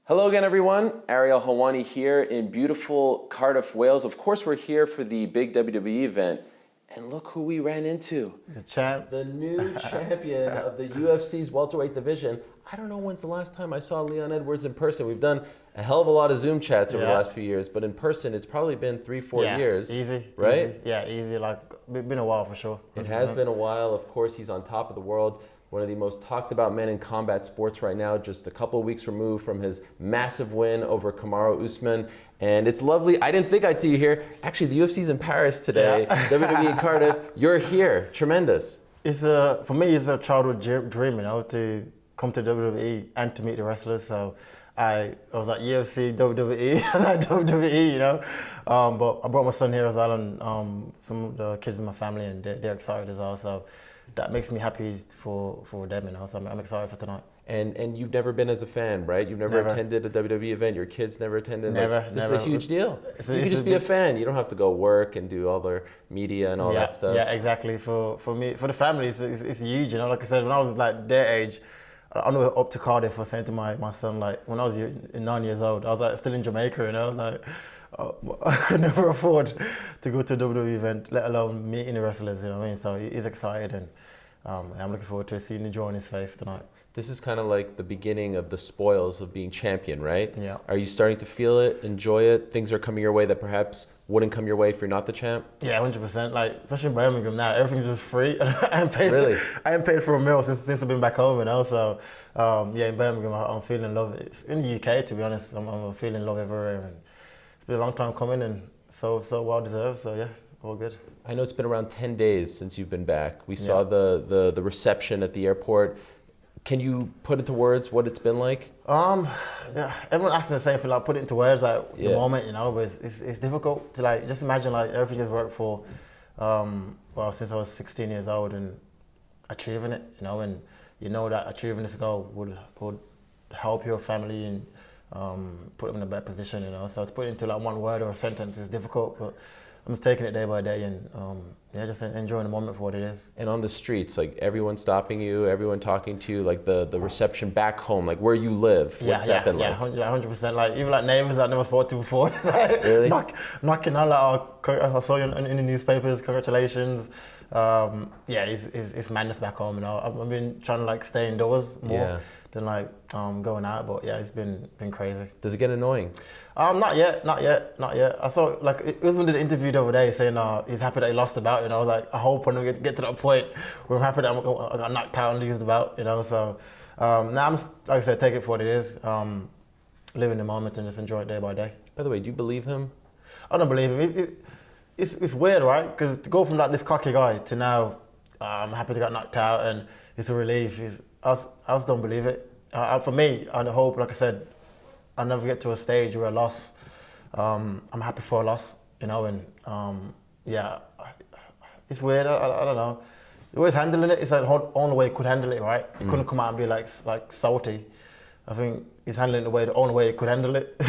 Hello again, everyone. Ariel Helwani here in beautiful Cardiff, Wales. Of course, we're here for the big WWE event. And look who we ran into. The champ. The new champion of the UFC's welterweight division. I don't know when's the last time I saw Leon Edwards in person. We've done a hell of a lot of Zoom chats over the last few years, but in person, it's probably been 3-4 years. Easy. Right? Easy. Yeah, easy. Like, it's been a while for sure. 100%. It has been a while. Of course, he's on top of the world. One of the most talked about men in combat sports right now, just a couple of weeks removed from his massive win over Kamaru Usman. And it's lovely. I didn't think I'd see you here. Actually, the UFC's in Paris today. Yeah. WWE in Cardiff. You're here. Tremendous. For me, it's a childhood dream, to come to WWE and to meet the wrestlers. So I was like UFC, WWE, I was like WWE, But I brought my son here as well, and some of the kids in my family, and they're excited as well. So that makes me happy for them, So I'm excited for tonight. And you've never been as a fan, right? You've never attended a WWE event. Your kids never attended. Never. This is a huge deal. You can just be a fan. You don't have to go work and do all the media and all that stuff. Yeah, exactly. For me, for the family, it's huge. Like I said, when I was like their age, on the way up to Cardiff, I was saying to my son, like when I was 9 years old, I was like still in Jamaica, and I was like, I could never afford to go to a WWE event, let alone meeting the wrestlers. You know what I mean? So he's excited, and I'm looking forward to seeing the joy on his face tonight. This is kind of like the beginning of the spoils of being champion, right? Yeah. Are you starting to feel it, enjoy it? Things are coming your way that perhaps wouldn't come your way if you're not the champ? Yeah, 100%. Like, especially in Birmingham now, everything's just free. I ain't paid for a meal since I've been back home, So, in Birmingham, I'm feeling love. It's in the UK, to be honest. I'm feeling love everywhere. And it's been a long time coming, and so well deserved. So, yeah, all good. I know it's been around 10 days since you've been back. We saw the reception at the airport. Can you put into words what it's been like? Yeah, everyone asks me the same thing, like put it into words, like the moment, but it's difficult to like just imagine like everything you've worked for, since I was 16 years old and achieving it, and that achieving this goal would help your family and put them in a better position, So to put it into like one word or a sentence is difficult, but I'm just taking it day by day and just enjoying the moment for what it is. And on the streets, like everyone stopping you, everyone talking to you, like the reception back home, like where you live, what's that been like? Yeah, 100%. Like even like neighbors I never spoke to before, really? knocking on like, I saw you in the newspapers, congratulations. It's madness back home. I've been trying to like stay indoors more than like going out, but it's been crazy. Does it get annoying? Not yet. I saw like Usman did an interview the other day saying he's happy that he lost the bout. I was like, I hope when we get to that point where I'm happy that I got knocked out and lose the bout. So now I'm just, like I said, take it for what it is. Live in the moment and just enjoy it day by day. By the way, do you believe him? I don't believe him. It's weird, right? Because to go from like this cocky guy to now, I'm happy to get knocked out and it's a relief. I just don't believe it. For me, I hope, like I said, I'll never get to a stage where I lost. I'm happy for a loss, and it's weird. I don't know. The way he's handling it, it's like the only way he could handle it, right? He couldn't come out and be like salty. I think he's handling it the only way he could handle it,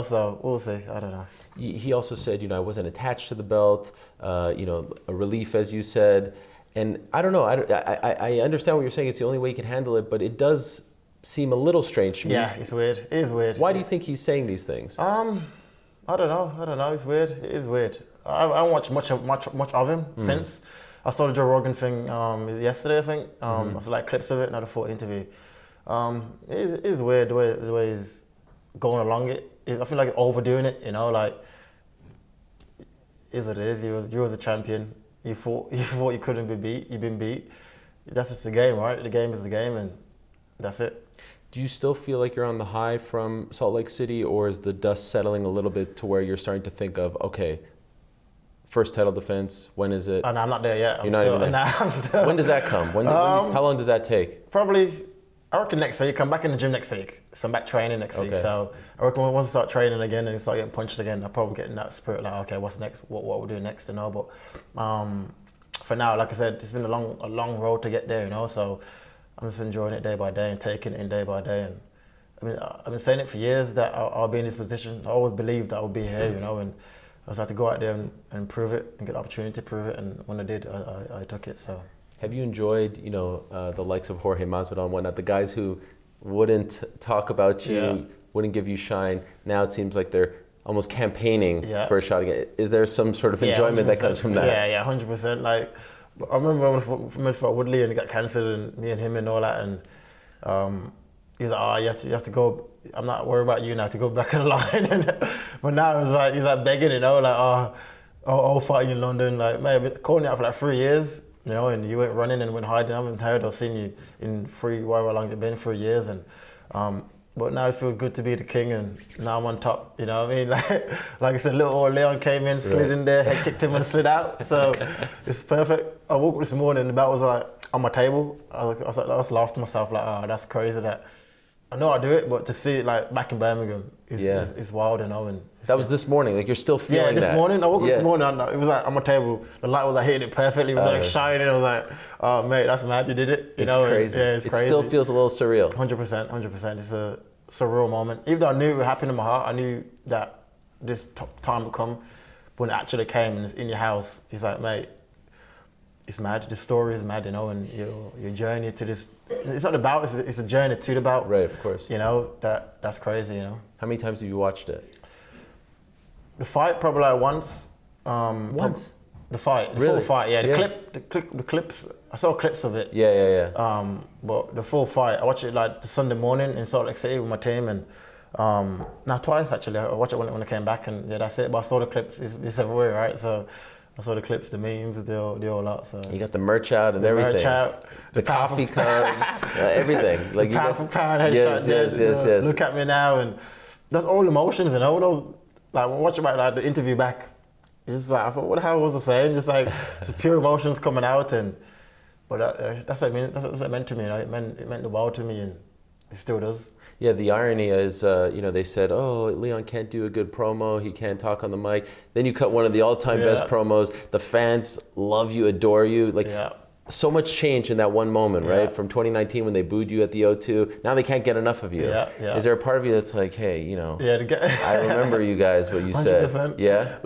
So we'll see. I don't know. He also said, I wasn't attached to the belt. A relief, as you said, and I don't know. I understand what you're saying. It's the only way he can handle it, but it does seem a little strange to me. Yeah, it's weird. It is weird. Why do you think he's saying these things? I don't know. It's weird. It is weird. I haven't watched much of him since. I saw the Joe Rogan thing yesterday, I think. I saw like clips of it, not a full interview. It is weird the way he's going along it. I feel like overdoing it, like is what it is. You was a champion. You thought you couldn't be beat. You've been beat. That's just the game, right? The game is the game, and that's it. Do you still feel like you're on the high from Salt Lake City, or is the dust settling a little bit to where you're starting to think of, okay, first title defense, when is it? Oh, no, I'm not there yet. You're not even there? Nah, I'm still. When does that come? How long does that take? Probably, I reckon next week. I'm back in the gym next week. So I'm back training next week. So I reckon once I start training again and start getting punched again, I'll probably get in that spirit like, okay, what's next? What we'll do next, But for now, like I said, it's been a long road to get there, So I'm just enjoying it day by day and taking it in day by day. And I mean, I've been saying it for years that I'll be in this position. I always believed that I would be here, And I just had to go out there and prove it and get the opportunity to prove it. And when I did, I took it. So. Have you enjoyed, the likes of Jorge Masvidal and whatnot, the guys who wouldn't talk about you wouldn't give you shine. Now it seems like they're almost campaigning for a shot again. Is there some sort of enjoyment that comes from that? Yeah, 100%. Like, I remember when I fought Woodley and he got cancelled, and me and him and all that, and he's like, oh, you have to go. I'm not worried about you now, to go back in the line. But now he's like begging, like, I'll fight you in London. Like, man, I've been calling you out for like 3 years, and you went running and went hiding. I haven't heard or seen you in however long it's been, 3 years. And but now it feels good to be the king, and now I'm on top. You know what I mean? Like I said, little old Leon came in, slid in there, head kicked him and slid out. So it's perfect. I woke up this morning and the belt was like on my table. I was laughing to myself like, oh, that's crazy that. I know I do it, but to see it like back in Birmingham is wild, And that was this morning. Like, you're still feeling that. Yeah, this morning. I woke up this morning. It was like on my table. The light was like hitting it perfectly. It was like shining. I was like, oh mate, that's mad. You did it. It's crazy. It's crazy. It still feels a little surreal. 100%. It's a surreal moment. Even though I knew it would happen in my heart, I knew that this time would come. When it actually came and it's in your house, it's like, mate, it's mad. The story is mad, and your journey to this. It's not about. It's a journey to the bout. Right, of course. That's crazy. How many times have you watched it? The fight probably like once. Once. The fight, the full fight. Yeah, the clips. I saw clips of it. Yeah. But the full fight, I watched it like the Sunday morning in Salt Lake City with my team, and now twice actually. I watched it when I came back, and that's it. But I saw the clips. It's everywhere, right? So. I saw the clips, the memes, the whole lot. So you got the merch out and everything. Merch out, the coffee cup, everything. Like, the pound for pound headshot. Yes. Look at me now, and that's all emotions, Those, like, when watching like the interview back, it's just like, I thought, what the hell was I saying? Just like just pure emotions coming out, but that's what it meant to me. It meant the world to me, and it still does. Yeah, the irony is, they said, oh, Leon can't do a good promo. He can't talk on the mic. Then you cut one of the all-time best promos. The fans love you, adore you. Like, so much change in that one moment, right? From 2019 when they booed you at the O2. Now they can't get enough of you. Is there a part of you that's like, hey, I remember you guys, what you 100%. Said. Yeah?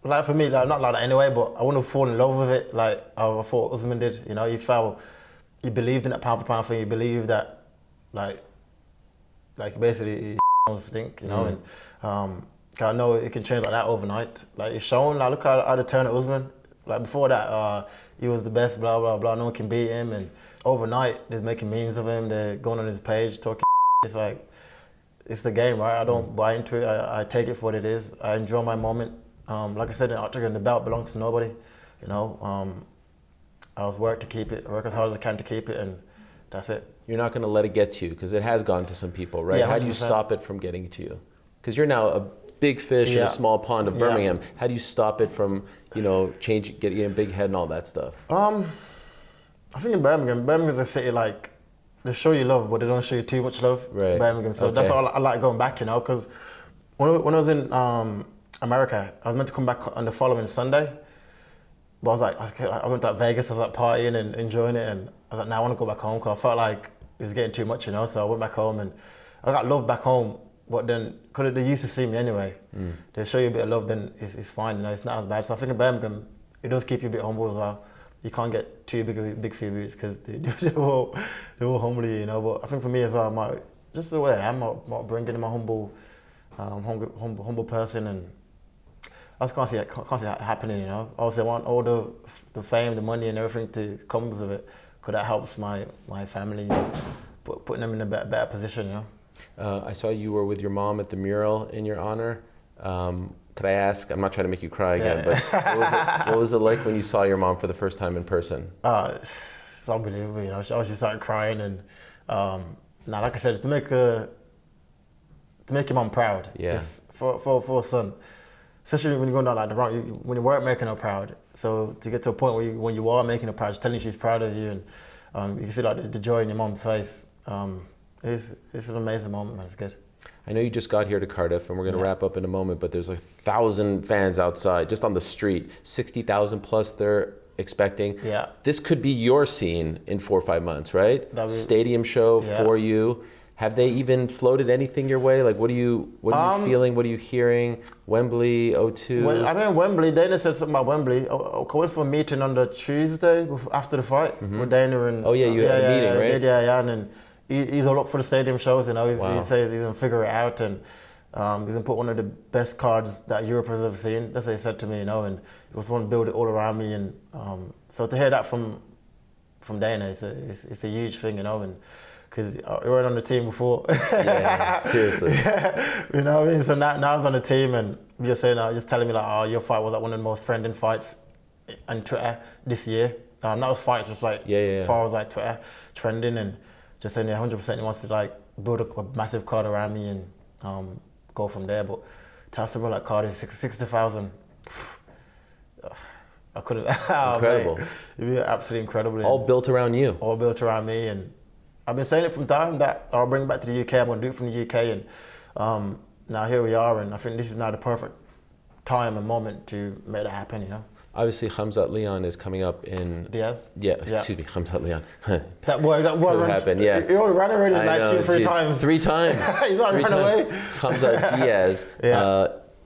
Like for me, like, not like that anyway, but I wouldn't have fallen in love with it like I thought Usman did. He believed in that pound for pound thing. He believed that, like basically, he stink, and I know it can change like that overnight. Like, it's shown. Like, look how they turn at Usman. Like, before that, he was the best, blah blah blah. No one can beat him, and overnight they're making memes of him. They're going on his page talking. It's like, it's the game, right? I don't buy into it. I take it for what it is. I enjoy my moment. Like I said in Octagon, the belt belongs to nobody. I was work to keep it. I work as hard as I can to keep it, and that's it. You're not going to let it get to you, because it has gone to some people, right? Yeah, how do you stop it from getting to you? Because you're now a big fish in a small pond of Birmingham. How do you stop it from, getting a big head and all that stuff? I think in Birmingham's a city, like, they show you love, but they don't show you too much love. Right. Birmingham. So that's all I like going back, because when I was in America, I was meant to come back on the following Sunday. But I was like, I went to Vegas, I was like partying and enjoying it, and I was like, now I want to go back home, because I felt like it was getting too much, so I went back home, and I got love back home, but then, because they used to see me anyway, they show you a bit of love, then it's fine, it's not as bad. So I think in Birmingham, it does keep you a bit humble as well. You can't get too big for your boots, because they will humble you, but I think for me as well, just the way I am, I'm bringing in my humble person, and I just can't see that happening, Obviously, I want all the fame, the money, and everything to come with it, because that helps my family, putting them in a better position, I saw you were with your mom at the mural in your honor. Could I ask? I'm not trying to make you cry again, but what was it like when you saw your mom for the first time in person? It's unbelievable, I was just started crying, and like I said, to make your mom proud, for a son. Especially when you're going down like the wrong, when you weren't making her proud. So to get to a point where when you are making her proud, just telling she's proud of you, and you can see like the joy in your mom's face. It's an amazing moment, man. It's good. I know you just got here to Cardiff, and we're going to wrap up in a moment, but there's 1,000 fans outside, just on the street, 60,000 plus they're expecting. Yeah. This could be your scene in 4 or 5 months, right? Stadium show for you. Have they even floated anything your way? Like, what are you feeling? What are you hearing? Wembley, O2? I mean, Wembley, Dana said something about Wembley. I went for a meeting on the Tuesday after the fight with Dana. And, you had a meeting, right? Yeah. And then he's all up for the stadium shows. You know, he says he's gonna figure it out, and he's gonna put one of the best cards that Europe has ever seen. That's what he said to me. You know, and he was want to build it all around me, and so to hear that from Dana, it's a huge thing. You know, and because we weren't on the team before. Yeah, seriously. Yeah, you know what I mean? So now I was on the team, and just telling me like, oh, your fight was like one of the most trending fights on Twitter this year. Not as fights, just like far as like Twitter trending, and just saying 100% he wants to like build a massive card around me and go from there. But to have something like Cardiff, 60,000, I couldn't. Incredible. It'd be absolutely incredible. All built around you. All built around me, and I've been saying it from time that I'll bring it back to the UK. I'm going to do it from the UK, and now here we are, and I think this is now the perfect time and moment to make that happen. You know. Obviously, Khamzat Leon is coming up in... Diaz? Yeah, excuse me, Khamzat Leon. That boy Could happen, yeah. He already ran already like 2-3 times. 3 times. He's already run away. Khamzat Diaz.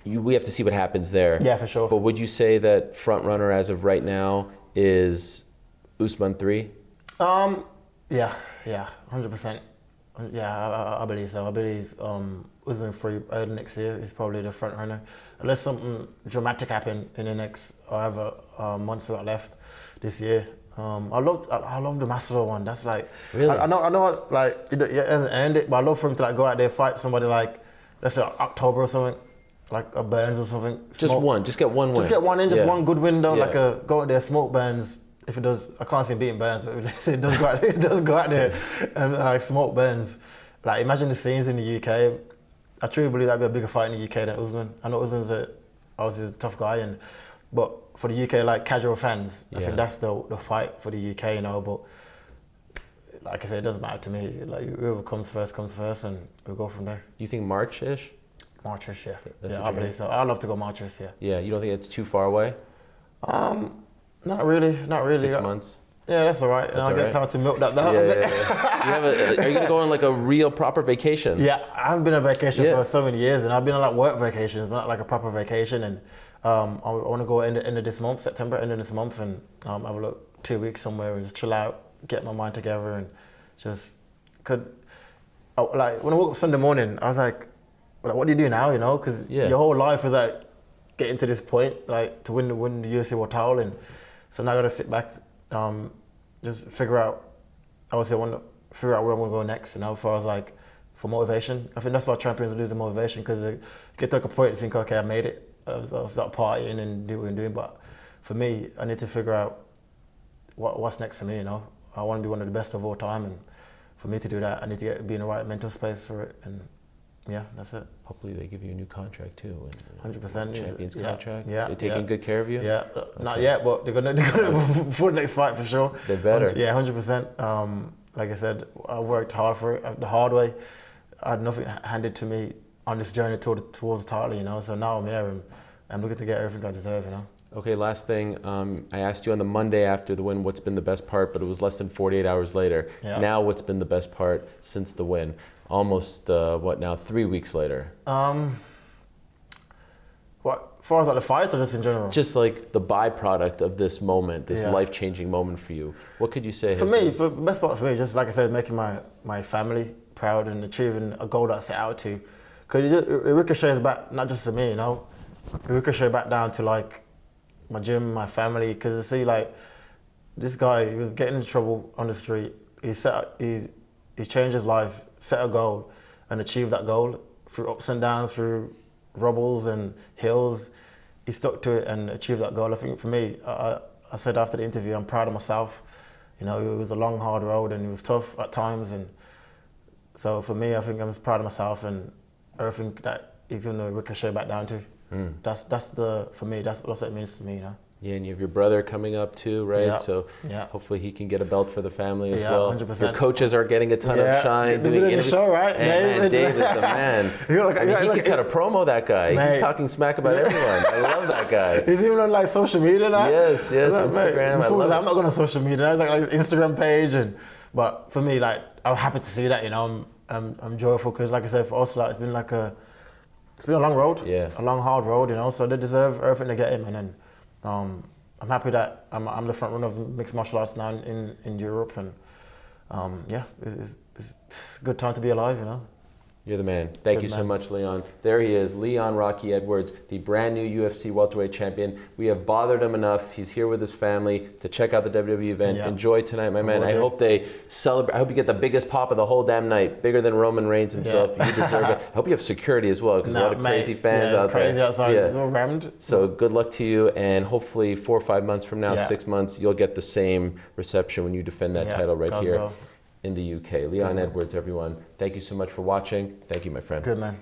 We have to see what happens there. Yeah, for sure. But would you say that front runner as of right now is Usman 3? Yeah, 100%. Yeah, I believe so. I believe Usman 3 early next year is probably the front runner. Unless something dramatic happen in the next however months we got left this year. I love the Masvidal one. That's like really? I know like it hasn't ended, but I love for him to like go out there fight somebody like let's say October or something, like a Burns or something. Just one. Just get one win. Just get one in. Just one good window. Like go out there, smoke Burns. If it does, I can't see him beating Burns, but if it does go out, it does go out there and like smoke Burns. Like imagine the scenes in the UK. I truly believe that'd be a bigger fight in the UK than Usman. I know Usman's obviously a tough guy, but for the UK like casual fans, I think that's the fight for the UK, you know. But like I said, it doesn't matter to me. Like whoever comes first, and we'll go from there. You think March-ish? March-ish, yeah. I believe so. I'd love to go March-ish, yeah. Yeah, you don't think it's too far away? Not really. 6 months? Yeah, that's all right. I'll get time to milk that down. Are you going to go on like a real proper vacation? Yeah, I haven't been on vacation for so many years, and I've been on like work vacations, not like a proper vacation. And I want to go end of this month, September, end of this month, and have a look 2 weeks somewhere and just chill out, get my mind together, and just like when I woke up Sunday morning, I was like, what do you do now? You know, because your whole life is like getting to this point, like to win the UFC World Title, and so now I got to sit back. Just figure out. I want to figure out where I'm gonna go next. You know, as far as like for motivation. I think that's why champions lose the motivation because they get to like a point and think, okay, I made it. I'll start partying and do what I'm doing. But for me, I need to figure out what's next for me. You know, I want to be one of the best of all time, and for me to do that, I need to be in the right mental space for it. And yeah, that's it. Hopefully they give you a new contract too. 100%. Champions contract. Yeah. They're taking good care of you. Yeah, not yet, but they're gonna before the next fight for sure. They better. 100%. Like I said, I worked hard for it the hard way. I had nothing handed to me on this journey towards the title, you know. So now I'm here and I'm looking to get everything I deserve, you know. Okay, last thing. I asked you on the Monday after the win what's been the best part, but it was less than 48 hours later. Yeah. Now, what's been the best part since the win? Almost, 3 weeks later? What, as far as like the fight or just in general? Just like the byproduct of this moment, this life-changing moment for you. What could you say? For me, the best part for me, just like I said, making my family proud and achieving a goal that I set out to. Because it ricochets back, not just to me, you know. It ricochets back down to like my gym, my family. Because I see like this guy, he was getting into trouble on the street. He changed his life, set a goal, and achieved that goal through ups and downs, through rubbles and hills. He stuck to it and achieved that goal. I think for me, I said after the interview, I'm proud of myself. You know, it was a long, hard road and it was tough at times. And so for me, I think I'm proud of myself and everything that he's going to ricochet back down to. For me, that's what it means to me, you know. Yeah, and you have your brother coming up too, right? Yeah. So hopefully he can get a belt for the family as well. 100%. Your coaches are getting a ton of shine. Doing the show, right? Man, Dave is the man. He could cut a promo, that guy. Mate. He's talking smack about everyone. I love that guy. He's even on like social media now. Yes, Instagram. I'm not going on social media. I was like Instagram page, but for me, like I'm happy to see that. You know, I'm joyful because, like I said, for us, like it's been a long road. Yeah. A long, hard road. You know, so they deserve everything to get him, and then. I'm happy that I'm the front runner of mixed martial arts now in Europe, and it's a good time to be alive, you know. You're the man. Thank Good you so man. much, Leon. There he is, Leon Rocky Edwards, the brand new UFC welterweight champion. We have bothered him enough. He's here with his family to check out the WWE event. Yeah. Enjoy tonight, my man. will I do. hope they celebrate. I hope you get the biggest pop of the whole damn night, bigger than Roman Reigns himself. Yeah. You deserve it. I hope you have security as well, because a lot of crazy fans yeah, out crazy there. outside. Yeah. We're rammed. So good luck to you, and hopefully 4 or 5 months from now, Yeah. 6 months, you'll get the same reception when you defend that Yeah, title right God's here will. in the UK. Leon Edwards, everyone. Thank you so much for watching. Thank you, my friend. Good man.